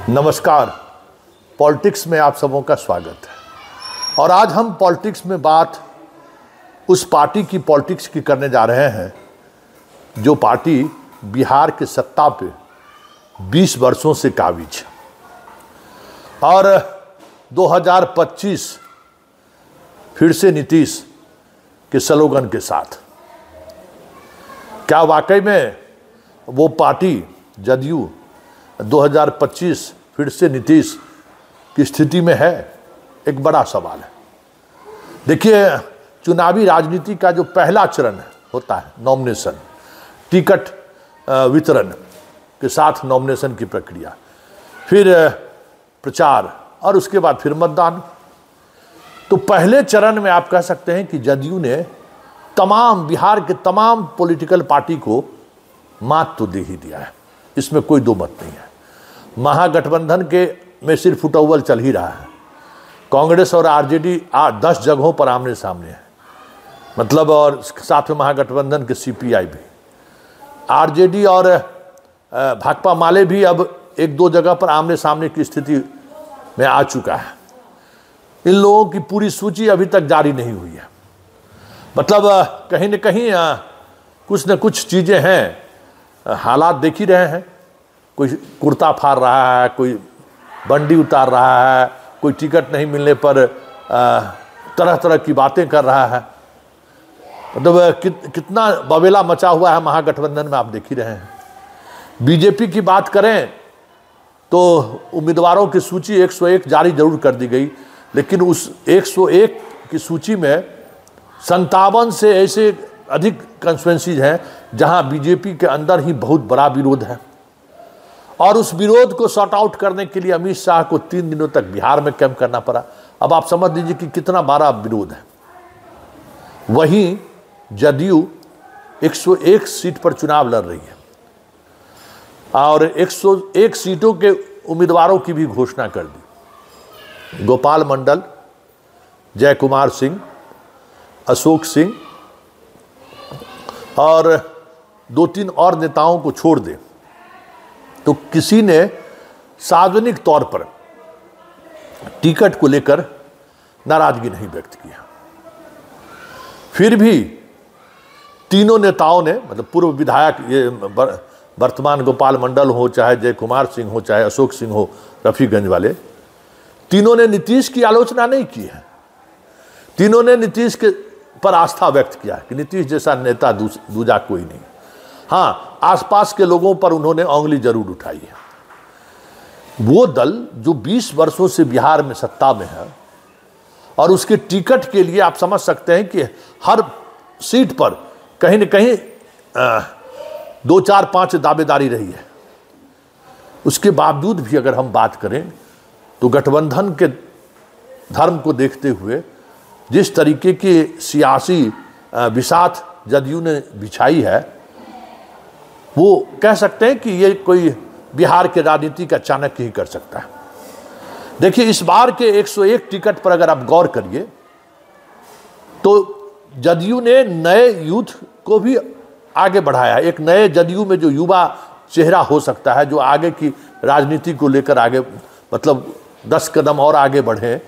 नमस्कार। पॉलिटिक्स में आप सबों का स्वागत है। और आज हम पॉलिटिक्स में बात उस पार्टी की पॉलिटिक्स की करने जा रहे हैं जो पार्टी बिहार के सत्ता पे 20 वर्षों से काबिज है और 2025 फिर से नीतीश के स्लोगन के साथ। क्या वाकई में वो पार्टी जदयू 2025 फिर से नीतीश की स्थिति में है? एक बड़ा सवाल है। देखिए, चुनावी राजनीति का जो पहला चरण होता है नॉमिनेशन, टिकट वितरण के साथ नॉमिनेशन की प्रक्रिया, फिर प्रचार और उसके बाद फिर मतदान। तो पहले चरण में आप कह सकते हैं कि जदयू ने तमाम बिहार के तमाम पॉलिटिकल पार्टी को मात तो दे ही दिया है, इसमें कोई दो मत नहीं है। महागठबंधन के में सिर्फ फुटअव्वल चल ही रहा है। कांग्रेस और आरजेडी 10 जगहों पर आमने सामने है, मतलब, और साथ में महागठबंधन के सीपीआई भी, आरजेडी और भाकपा माले भी अब 1-2 जगह पर आमने सामने की स्थिति में आ चुका है। इन लोगों की पूरी सूची अभी तक जारी नहीं हुई है। मतलब कहीं न कहीं कुछ न कुछ चीज़ें हैं, हालात देख ही रहे हैं। कोई कुर्ता फाड़ रहा है, कोई बंडी उतार रहा है, कोई टिकट नहीं मिलने पर तरह तरह की बातें कर रहा है। मतलब कितना बवेला मचा हुआ है महागठबंधन में, आप देख ही रहे हैं। बीजेपी की बात करें तो उम्मीदवारों की सूची 101 जारी जरूर कर दी गई, लेकिन उस 101 की सूची में 57 से ऐसे अधिक कंस्टिट्यूएंसीज हैं जहां बीजेपी के अंदर ही बहुत बड़ा विरोध है। और उस विरोध को सॉर्ट आउट करने के लिए अमित शाह को 3 दिनों तक बिहार में कैंप करना पड़ा। अब आप समझ लीजिए कि कितना बड़ा विरोध है। वहीं जदयू 101 सीट पर चुनाव लड़ रही है और 101 सीटों के उम्मीदवारों की भी घोषणा कर दी। गोपाल मंडल, जय कुमार सिंह, अशोक सिंह और 2-3 और नेताओं को छोड़ दे तो किसी ने सार्वजनिक तौर पर टिकट को लेकर नाराजगी नहीं व्यक्त किया। फिर भी तीनों नेताओं ने, मतलब पूर्व विधायक, ये वर्तमान गोपाल मंडल हो, चाहे जय कुमार सिंह हो, चाहे अशोक सिंह हो रफीगंज वाले, तीनों ने नीतीश की आलोचना नहीं की है। तीनों ने नीतीश के पर आस्था व्यक्त किया कि नीतीश जैसा नेता दूजा कोई नहीं। हाँ, आसपास के लोगों पर उन्होंने उंगली जरूर उठाई है। वो दल जो 20 वर्षों से बिहार में सत्ता में है और उसके टिकट के लिए आप समझ सकते हैं कि हर सीट पर कहीं न कहीं 2-4-5 दावेदारी रही है। उसके बावजूद भी अगर हम बात करें तो गठबंधन के धर्म को देखते हुए जिस तरीके की सियासी बिसात जदयू ने बिछाई है, वो कह सकते हैं कि ये कोई बिहार के राजनीति का चाणक्य ही कर सकता है। देखिए, इस बार के 101 टिकट पर अगर आप गौर करिए तो जदयू ने नए यूथ को भी आगे बढ़ाया। एक नए जदयू में जो युवा चेहरा हो सकता है, जो आगे की राजनीति को लेकर आगे, मतलब 10 कदम और आगे बढ़े,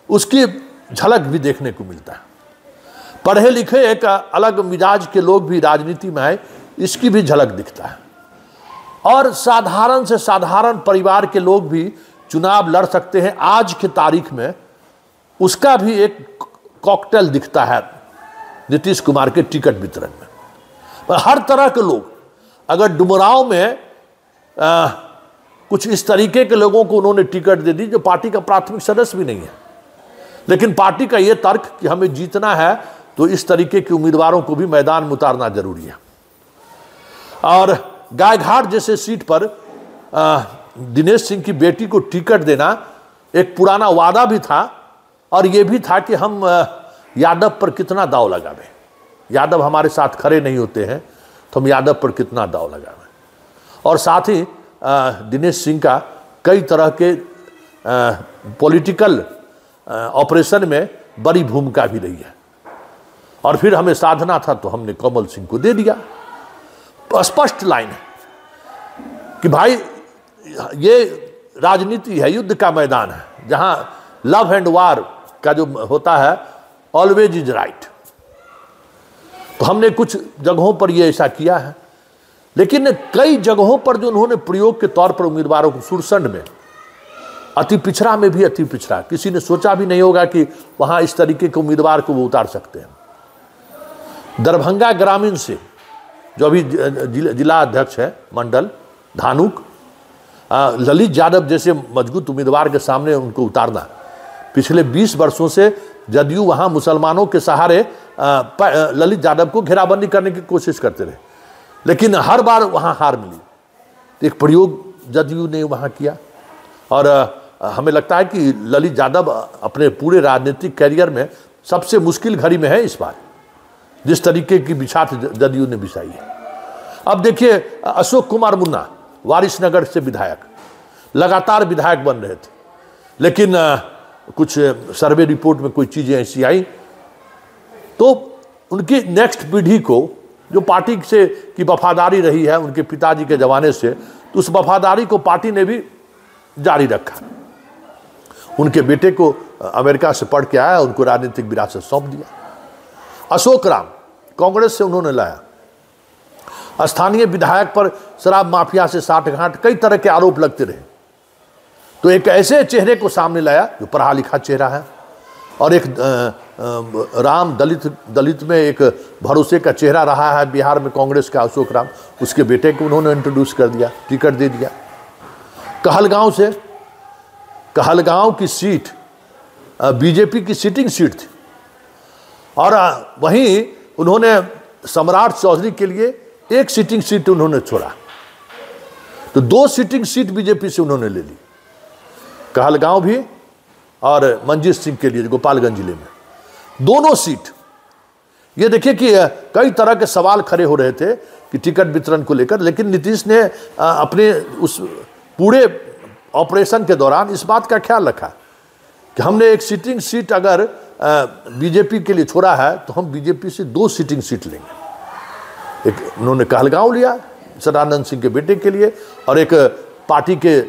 उसकी झलक भी देखने को मिलता है। पढ़े लिखे एक अलग मिजाज के लोग भी राजनीति में आए, इसकी भी झलक दिखता है। और साधारण से साधारण परिवार के लोग भी चुनाव लड़ सकते हैं आज की तारीख में, उसका भी एक कॉकटेल दिखता है नीतीश कुमार के टिकट वितरण में। पर हर तरह के लोग, अगर डुमरांव में कुछ इस तरीके के लोगों को उन्होंने टिकट दे दी जो पार्टी का प्राथमिक सदस्य भी नहीं है, लेकिन पार्टी का यह तर्क कि हमें जीतना है तो इस तरीके के उम्मीदवारों को भी मैदान में उतारना जरूरी है। और गायघाट जैसे सीट पर दिनेश सिंह की बेटी को टिकट देना एक पुराना वादा भी था और यह भी था कि हम यादव पर कितना दाव लगावें। यादव हमारे साथ खड़े नहीं होते हैं तो हम यादव पर कितना दाव लगावें। और साथ ही दिनेश सिंह का कई तरह के पॉलिटिकल ऑपरेशन में बड़ी भूमिका भी रही है। और फिर हमें साधना था तो हमने कमल सिंह को दे दिया। तो स्पष्ट लाइन है कि भाई ये राजनीति है, युद्ध का मैदान है, जहां लव एंड वार का जो होता है, ऑलवेज इज राइट। तो हमने कुछ जगहों पर ये ऐसा किया है, लेकिन कई जगहों पर जो उन्होंने प्रयोग के तौर पर उम्मीदवारों को, सुरसंड में, अति पिछड़ा में भी अति पिछड़ा, किसी ने सोचा भी नहीं होगा कि वहां इस तरीके के उम्मीदवार को वो उतार सकते हैं। दरभंगा ग्रामीण से जो अभी जिला अध्यक्ष है मंडल धानुक, ललित यादव जैसे मजबूत उम्मीदवार के सामने उनको उतारना, पिछले 20 वर्षों से जदयू वहां मुसलमानों के सहारे ललित यादव को घेराबंदी करने की कोशिश करते रहे, लेकिन हर बार वहां हार मिली। तो एक प्रयोग जदयू ने वहां किया, और हमें लगता है कि ललित यादव अपने पूरे राजनीतिक कैरियर में सबसे मुश्किल घड़ी में है इस बार, जिस तरीके की बिछात जदयू ने बिछाई है। अब देखिए, अशोक कुमार मुन्ना वारिसनगर से विधायक, लगातार विधायक बन रहे थे, लेकिन कुछ सर्वे रिपोर्ट में कोई चीजें ऐसी आई तो उनकी नेक्स्ट पीढ़ी को, जो पार्टी से की वफादारी रही है उनके पिताजी के जमाने से, तो उस वफादारी को पार्टी ने भी जारी रखा। उनके बेटे को अमेरिका से पढ़ के आया, उनको राजनीतिक विरासत सौंप दिया। अशोक राम कांग्रेस से उन्होंने लाया, स्थानीय विधायक पर शराब माफिया से साठगांठ, कई तरह के आरोप लगते रहे, तो एक ऐसे चेहरे को सामने लाया जो पढ़ा लिखा चेहरा है, और एक राम दलित में एक भरोसे का चेहरा रहा है बिहार में कांग्रेस का अशोक राम, उसके बेटे को उन्होंने इंट्रोड्यूस कर दिया, टिकट दे दिया। कहलगांव से, कहलगांव की सीट बीजेपी की सिटिंग सीट थी, और वहीं उन्होंने सम्राट चौधरी के लिए एक सिटिंग सीट उन्होंने छोड़ा, तो 2 सिटिंग सीट बीजेपी से उन्होंने ले ली, कहलगांव भी और मंजीत सिंह के लिए गोपालगंज जिले में, दोनों सीट। ये देखिए कि कई तरह के सवाल खड़े हो रहे थे कि टिकट वितरण को लेकर, लेकिन नीतीश ने अपने उस पूरे ऑपरेशन के दौरान इस बात का ख्याल रखा कि हमने एक सिटिंग सीट अगर बीजेपी के लिए छोड़ा है तो हम बीजेपी से 2 सिटिंग सीट लेंगे। एक उन्होंने कहलगांव लिया सदानंद सिंह के बेटे के लिए, और एक पार्टी के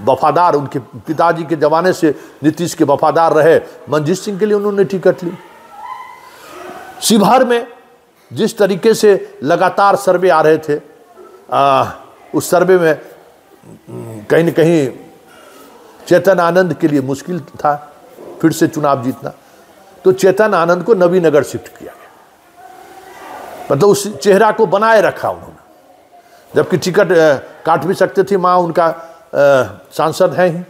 वफादार, उनके पिताजी के जमाने से नीतीश के वफादार रहे मंजीत सिंह के लिए उन्होंने टिकट ली। शिवहर में जिस तरीके से लगातार सर्वे आ रहे थे, उस सर्वे में कहीं न कहीं चेतन आनंद के लिए मुश्किल था फिर से चुनाव जीतना, तो चेतन आनंद को नवीनगर शिफ्ट किया गया, मतलब उस चेहरा को बनाए रखा उन्होंने, जबकि टिकट काट भी सकते थे, मां उनका सांसद है ही।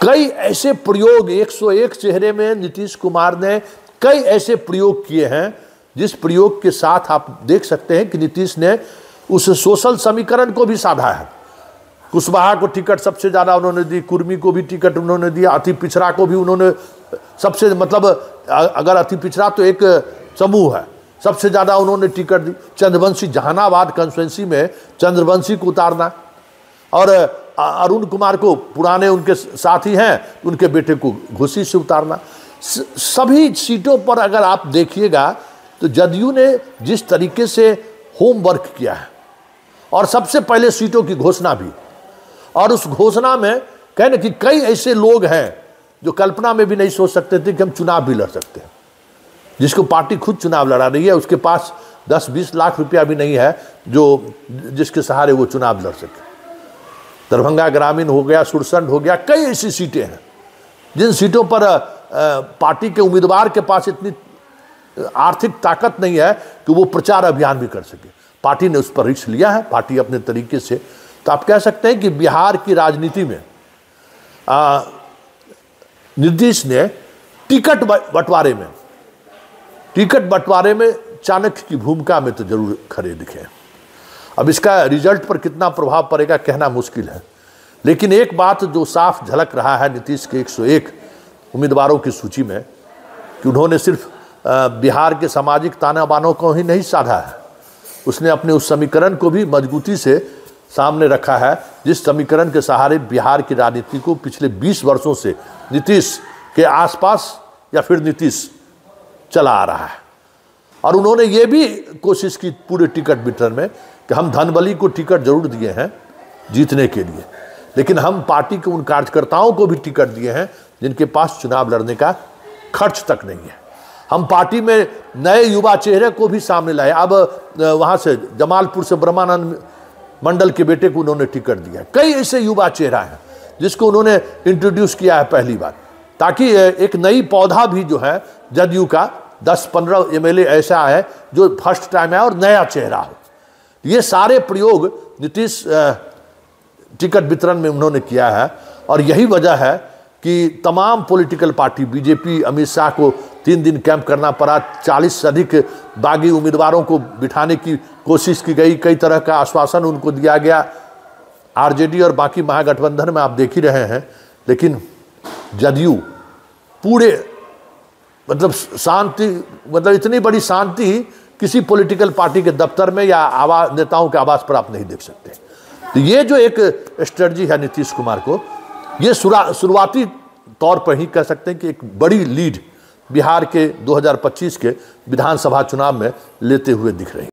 कई ऐसे प्रयोग, 101 चेहरे में नीतीश कुमार ने कई ऐसे प्रयोग किए हैं, जिस प्रयोग के साथ आप देख सकते हैं कि नीतीश ने उस सोशल समीकरण को भी साधा है। कुशवाहा को टिकट सबसे ज्यादा उन्होंने दी, कुर्मी को भी टिकट उन्होंने दिया, अति पिछड़ा को भी उन्होंने सबसे, मतलब अगर अति पिछड़ा तो एक समूह है, सबसे ज्यादा उन्होंने टिकट दी। चंद्रवंशी, जहानाबाद कंस्टिट्यूंसी में चंद्रवंशी को उतारना, और अरुण कुमार को, पुराने उनके साथी हैं, उनके बेटे को घोसी से उतारना। सभी सीटों पर अगर आप देखिएगा तो जदयू ने जिस तरीके से होमवर्क किया है, और सबसे पहले सीटों की घोषणा भी, और उस घोषणा में कहने कि कई ऐसे लोग हैं जो कल्पना में भी नहीं सोच सकते थे कि हम चुनाव भी लड़ सकते हैं, जिसको पार्टी खुद चुनाव लड़ा रही है, उसके पास 10-20 लाख रुपया भी नहीं है जो जिसके सहारे वो चुनाव लड़ सके। दरभंगा ग्रामीण हो गया, सुरसंड हो गया, कई ऐसी सीटें हैं जिन सीटों पर पार्टी के उम्मीदवार के पास इतनी आर्थिक ताकत नहीं है कि वो प्रचार अभियान भी कर सके। पार्टी ने उस पर रिस्क लिया है, पार्टी अपने तरीके से। तो आप कह सकते हैं कि बिहार की राजनीति में नीतीश ने टिकट बंटवारे में चाणक्य की भूमिका में तो जरूर खड़े दिखे। अब इसका रिजल्ट पर कितना प्रभाव पड़ेगा कहना मुश्किल है, लेकिन एक बात जो साफ झलक रहा है नीतीश के 101 उम्मीदवारों की सूची में, कि उन्होंने सिर्फ बिहार के सामाजिक ताना बानों को ही नहीं साधा है, उसने अपने उस समीकरण को भी मजबूती से सामने रखा है, जिस समीकरण के सहारे बिहार की राजनीति को पिछले 20 वर्षों से नीतीश के आसपास या फिर नीतीश चला आ रहा है। और उन्होंने ये भी कोशिश की पूरे टिकट वितरण में कि हम धनबली को टिकट जरूर दिए हैं, जीतने के लिए। लेकिन हम पार्टी के उन कार्यकर्ताओं को भी टिकट दिए हैं जिनके पास चुनाव लड़ने का खर्च तक नहीं है। हम पार्टी में नए युवा चेहरे को भी सामने लाए। अब वहाँ से जमालपुर से ब्रह्मानंद मंडल के बेटे को उन्होंने टिकट दिया है। कई ऐसे युवा चेहरा हैं जिसको उन्होंने इंट्रोड्यूस किया है पहली बार, ताकि एक नई पौधा भी जो है जदयू का 10-15 एमएलए ऐसा है जो फर्स्ट टाइम है और नया चेहरा हो। ये सारे प्रयोग नीतीश टिकट वितरण में उन्होंने किया है और यही वजह है कि तमाम political party, BJP, Amit Shah को 3 दिन कैंप करना पड़ा। 40 से अधिक बागी उम्मीदवारों को बिठाने की कोशिश की गई, कई तरह का आश्वासन उनको दिया गया। आरजेडी और बाकी महागठबंधन में आप देख ही रहे हैं, लेकिन जदयू पूरे मतलब शांति, मतलब इतनी बड़ी शांति किसी पॉलिटिकल पार्टी के दफ्तर में या नेताओं के आवास पर आप नहीं देख सकते। तो ये जो एक स्ट्रेटजी है नीतीश कुमार को, ये शुरुआती तौर पर ही कह सकते हैं कि एक बड़ी लीड बिहार के 2025 के विधानसभा चुनाव में लेते हुए दिख रही है।